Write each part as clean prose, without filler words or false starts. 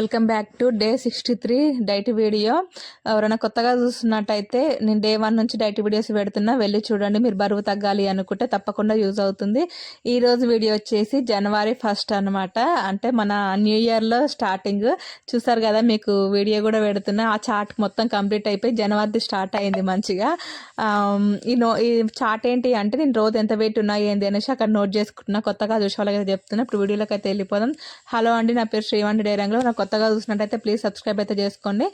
Welcome back to day 63 diet video. ఎవరైనా కొత్తగా చూస్తున్నట్టయితే నేను డే 1 నుంచి డైట్ వీడియోస్ పెడుతున్నా, వెళ్ళి చూడండి. మీరు బరువు తగ్గాలి అనుకుంటే తప్పకుండా యూజ్ అవుతుంది. ఈరోజు వీడియో వచ్చేసి జనవరి 1 అనమాట, అంటే మన న్యూ ఇయర్లో స్టార్టింగ్. చూసారు కదా, మీకు వీడియో కూడా పెడుతున్నా. ఆ చార్ట్ మొత్తం కంప్లీట్ అయిపోయి జనవరి స్టార్ట్ అయింది మంచిగా. ఈ చార్ట్ ఏంటి అంటే నేను రోజు ఎంత వెయిట్ ఉన్నా ఏంది అనేసి అక్కడ నోట్ చేసుకుంటున్నా. కొత్తగా చూసే వాళ్ళకి చెప్తున్నా. ఇప్పుడు వీడియోలోకి అయితే వెళ్ళిపోదాం. హలో అండి, నా పేరు శ్రీవాణి డైరంగ్లో. నాకు కొత్తగా చూసినట్టయితే ప్లీజ్ సబ్స్క్రైబ్ అయితే చేసుకోండి.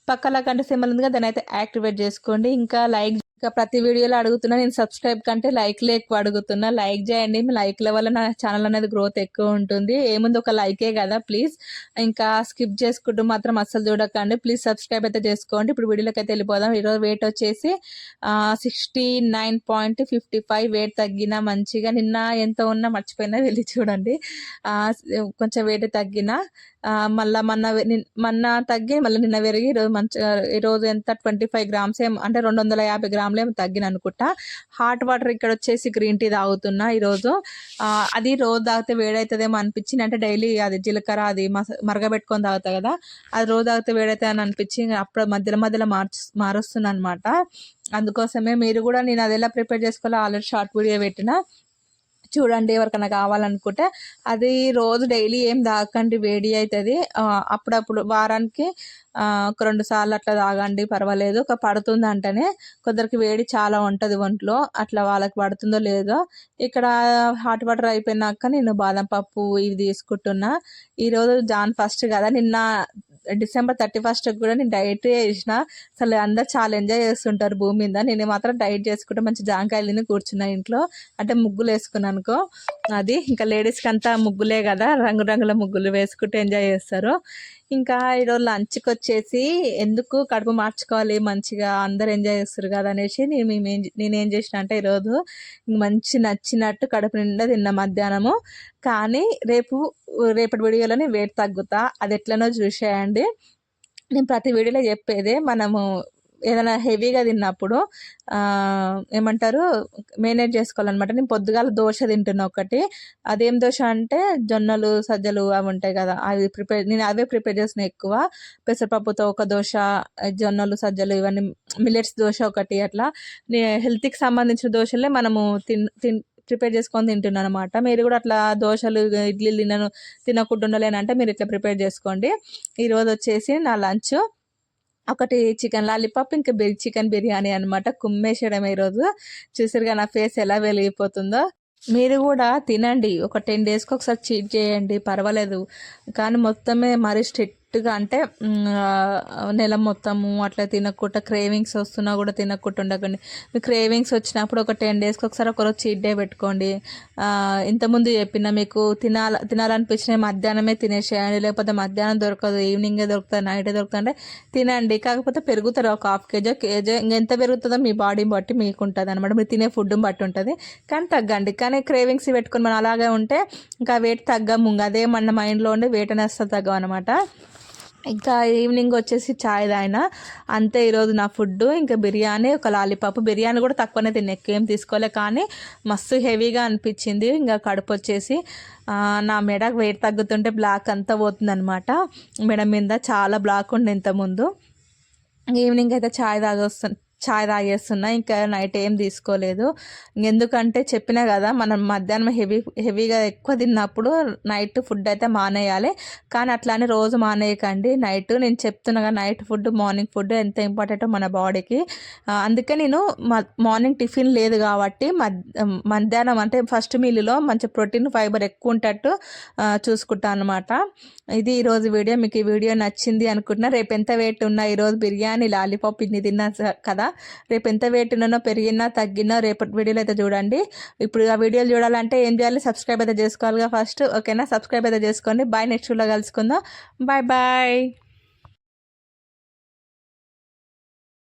పక్కన కంటే సింబల్ ఉందిగా, దాన్ని అయితే యాక్టివేట్ చేసుకోండి. ఇంకా ప్రతి వీడియోలో అడుగుతున్నా, నేను సబ్స్క్రైబ్ కంటే లైక్లే ఎక్కువ అడుగుతున్నా. లైక్ చేయండి, మీ లైక్ల వల్ల నా ఛానల్ అనేది గ్రోత్ ఎక్కువ ఉంటుంది. ఏముంది, ఒక లైకే కదా ప్లీజ్. ఇంకా స్కిప్ చేసుకుంటూ మాత్రం అస్సలు చూడకండి. ప్లీజ్ సబ్స్క్రైబ్ అయితే చేసుకోండి. ఇప్పుడు వీడియోలోకి అయితే వెళ్ళిపోదాం. ఈరోజు వెయిట్ వచ్చేసి 69.55 వెయిట్ తగ్గిన మంచిగా. నిన్న ఎంత ఉన్నా మర్చిపోయినా, వెళ్ళి చూడండి. కొంచెం వెయిట్ తగ్గిన, మొన్న తగ్గి మళ్ళీ నిన్న పెరిగి ఈరోజు ఎంత 25 గ్రామ్స్ అంటే 250 గ్రాములు ఏమో తగ్గిన అనుకుంటా. హాట్ వాటర్ ఇక్కడ వచ్చేసి గ్రీన్ టీ తాగుతున్నా ఈరోజు. అది రోజు తాగితే వేడవుతుందేమో అనిపించింది. అంటే డైలీ అది జీలకర్ర అది మరగబెట్టుకొని తాగుతా కదా, అది రోజు తాగితే వేడైతే అని అనిపించి అప్పుడు మధ్యలో మారుస్తున్నా అనమాట. అందుకోసమే మీరు కూడా నేను అది ఎలా ప్రిపేర్ చేసుకోవాలో ఆల్రెడీ షార్ట్ వీడియో పెట్టిన, చూడండి ఎవరికైనా కావాలనుకుంటే. అది రోజు డైలీ ఏం తాగకండి, వేడి అవుతుంది. అప్పుడప్పుడు వారానికి ఒక 2 సార్లు అట్లా తాగండి, పర్వాలేదు. ఒక పడుతుంది అంటేనే, కొందరికి వేడి చాలా ఉంటుంది ఒంట్లో, అట్లా వాళ్ళకి పడుతుందో లేదో. ఇక్కడ హాట్ వాటర్ అయిపోయినాక నేను బాదం పప్పు ఇవి తీసుకుంటున్నా. ఈరోజు జాన్ 1 కదా, నిన్న డిసెంబర్ 31 కూడా నేను డైట్ చేసిన. అసలు అందరు చాలా ఎంజాయ్ చేస్తుంటారు భూమి మీద, నేను మాత్రం డైట్ చేసుకుంటే మంచి జాంకాయలు కూర్చున్నా ఇంట్లో. అంటే ముగ్గులు వేసుకున్నాను అనుకో, అది ఇంకా లేడీస్కి అంతా ముగ్గులే కదా, రంగురంగుల ముగ్గులు వేసుకుంటే ఎంజాయ్ చేస్తారు. ఇంకా ఈరోజు లంచ్కి వచ్చేసి ఎందుకు కడుపు మార్చుకోవాలి, మంచిగా అందరు ఎంజాయ్ చేస్తారు కదా అనేసి నేనేం చేసిన అంటే ఈరోజు మంచి నచ్చినట్టు కడుపు నిండా తిన్న మధ్యాహ్నము. కానీ రేపటి వీడియోలో నేను వెయిట్ తగ్గుతా, అది ఎట్లనో చూసేయండి. నేను ప్రతి వీడియోలో చెప్పేదే, మనము ఏదైనా హెవీగా తిన్నప్పుడు ఏమంటారు మేనేజ్ చేసుకోవాలన్నమాట. నేను పొద్దుగాల దోశ తింటున్నా ఒకటి. అదేం దోశ అంటే జొన్నలు సజ్జలు అవి ఉంటాయి కదా, నేను అవే ప్రిపేర్ చేసిన ఎక్కువ. పెసరపప్పుతో ఒక దోశ, జొన్నలు సజ్జలు ఇవన్నీ మిల్లెట్స్ దోశ ఒకటి, అట్లా హెల్త్కి సంబంధించిన దోశలే మనము ప్రిపేర్ చేసుకొని తింటున్నాను అనమాట. మీరు కూడా అట్లా దోశలు ఇడ్లీలు తినకుండా ఉండలేనంటే మీరు ఇట్లా ప్రిపేర్ చేసుకోండి. ఈరోజు వచ్చేసి నా లంచ్ ఒకటి చికెన్ లాలీపాప్, ఇంకా చికెన్ బిర్యానీ అనమాట. కుమ్మేసేయడం ఈరోజు. చూసారుగా నా ఫేస్ ఎలా వెలిగిపోతుందో. మీరు కూడా తినండి, ఒక 10 డేస్కి ఒకసారి చీట్ చేయండి, పర్వాలేదు. కానీ మొత్తమే మరీ స్ట్రిక్ట్గా అంటే నెల మొత్తము అట్లా తినకుండా, క్రేవింగ్స్ వస్తున్నా కూడా తినకుండా ఉండకండి. మీకు క్రేవింగ్స్ వచ్చినప్పుడు ఒక 10 డేస్కి ఒకసారి ఒకరోజు చీట్ డే పెట్టుకోండి. ఇంతకుముందు చెప్పిన, మీకు తినాలనిపించిన మధ్యాహ్నమే తినేసేయండి, లేకపోతే మధ్యాహ్నం దొరకదు, ఈవినింగే దొరుకుతుంది, నైటే దొరుకుతుంది అంటే తినండి. కాకపోతే పెరుగుతారు, ఒక ½ కేజీ ఇంకెంత పెరుగుతుందో మీ బాడీని బట్టి మీకు ఉంటుంది అనమాట, మీరు తినే ఫుడ్ని బట్టి ఉంటుంది. కానీ తగ్గండి. కానీ క్రేవింగ్స్ పెట్టుకొని మనం అలాగే ఉంటే ఇంకా వెయిట్ తగ్గము, అదే మన మైండ్లో ఉండి వెయిట్ అనేది తగ్గం అనమాట. ఇంకా ఈవినింగ్ వచ్చేసి చాయ్ తాగిన అంతే. ఈరోజు నా ఫుడ్ ఇంకా బిర్యానీ, ఒక లాలీపాప్. బిర్యానీ కూడా తక్కువనే తిన్నా, ఎక్కువ ఏం తీసుకోలే, కానీ మస్తు హెవీగా అనిపించింది. ఇంకా కడుపు వచ్చేసి నా మెడ వెయిట్ తగ్గుతుంటే బ్లాక్ అంతా పోతుంది అనమాట. మెడ మీద చాలా బ్లాక్ ఉండే ఇంతకుముందు. ఈవినింగ్ అయితే చాయ్ తాగేస్తున్నా. ఇంకా నైట్ ఏం తీసుకోలేదు, ఎందుకంటే చెప్పినా కదా, మనం మధ్యాహ్నం హెవీగా ఎక్కువ తిన్నప్పుడు నైట్ ఫుడ్ అయితే మానేయాలి. కానీ అట్లానే రోజు మానేయకండి నైట్. నేను చెప్తున్నా కదా, నైట్ ఫుడ్ మార్నింగ్ ఫుడ్ ఎంత ఇంపార్టెంటో మన బాడీకి. అందుకే నేను మార్నింగ్ టిఫిన్ లేదు కాబట్టి మధ్యాహ్నం అంటే ఫస్ట్ మీల్లో మంచి ప్రోటీన్ ఫైబర్ ఎక్కువ ఉంటట్టు చూసుకుంటాను అనమాట. ఇది ఈరోజు వీడియో. మీకు ఈ వీడియో నచ్చింది అనుకుంటున్నా. రేపు ఎంత వెయిట్ ఉన్నా, ఈరోజు బిర్యానీ లాలీపాప్ ఇన్ని తిన్నా కదా, రేపు ఎంత వెయిట్ ఉన్నానో, పెరిగినా తగ్గినా రేపటి వీడియోలో అయితే చూడండి. ఇప్పుడు ఆ వీడియోలు చూడాలంటే ఏం చేయాలి, సబ్స్క్రైబ్ అయితే చేసుకోవాలిగా ఫస్ట్. ఓకేనా, సబ్స్క్రైబ్ అయితే చేసుకోండి. బాయ్, నెక్స్ట్ వీడియోలో కలుసుకుందాం. బాయ్.